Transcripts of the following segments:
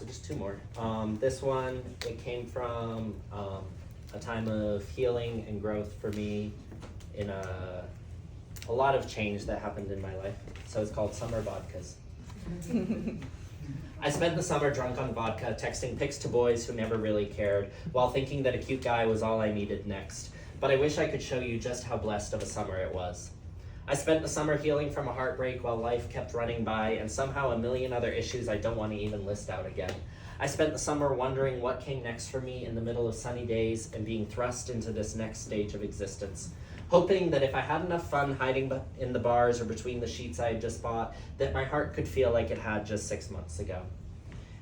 so just two more. This one, it came from a time of healing and growth for me in a lot of change that happened in my life. So it's called Summer Vodkas. I spent the summer drunk on vodka, texting pics to boys who never really cared, while thinking that a cute guy was all I needed next. But I wish I could show you just how blessed of a summer it was. I spent the summer healing from a heartbreak while life kept running by, and somehow a million other issues I don't want to even list out again. I spent the summer wondering what came next for me in the middle of sunny days and being thrust into this next stage of existence. Hoping that if I had enough fun hiding in the bars or between the sheets I had just bought, that my heart could feel like it had just 6 months ago.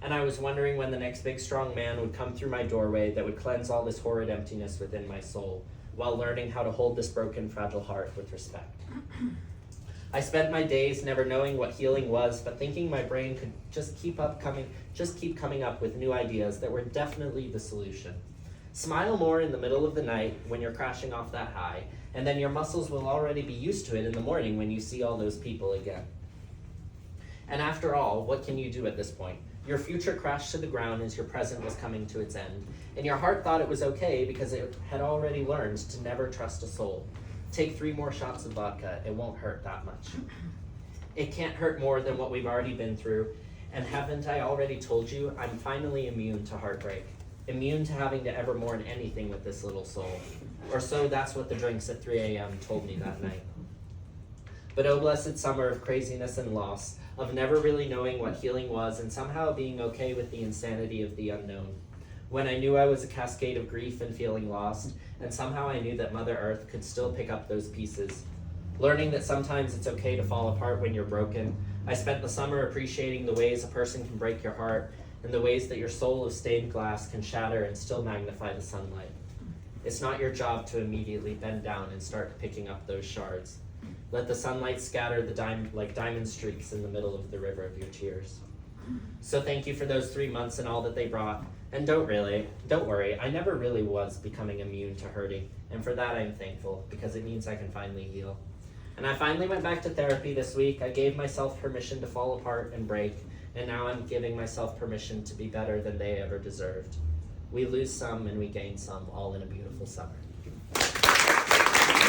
And I was wondering when the next big strong man would come through my doorway that would cleanse all this horrid emptiness within my soul, while learning how to hold this broken, fragile heart with respect. I spent my days never knowing what healing was, but thinking my brain could just keep coming up with new ideas that were definitely the solution. Smile more in the middle of the night when you're crashing off that high, and then your muscles will already be used to it in the morning when you see all those people again. And after all, what can you do at this point? Your future crashed to the ground as your present was coming to its end, and your heart thought it was okay because it had already learned to never trust a soul. Take 3 more shots of vodka, it won't hurt that much. It can't hurt more than what we've already been through, and haven't I already told you, I'm finally immune to heartbreak. Immune to having to ever mourn anything with this little soul. Or so that's what the drinks at 3 a.m. told me that night. But oh blessed summer of craziness and loss, of never really knowing what healing was and somehow being okay with the insanity of the unknown. When I knew I was a cascade of grief and feeling lost, and somehow I knew that Mother Earth could still pick up those pieces. Learning that sometimes it's okay to fall apart when you're broken, I spent the summer appreciating the ways a person can break your heart and the ways that your soul of stained glass can shatter and still magnify the sunlight. It's not your job to immediately bend down and start picking up those shards. Let the sunlight scatter like diamond streaks in the middle of the river of your tears. So thank you for those 3 months and all that they brought. And don't worry, I never really was becoming immune to hurting. And for that I'm thankful, because it means I can finally heal. And I finally went back to therapy this week. I gave myself permission to fall apart and break. And now I'm giving myself permission to be better than they ever deserved. We lose some and we gain some, all in a beautiful summer.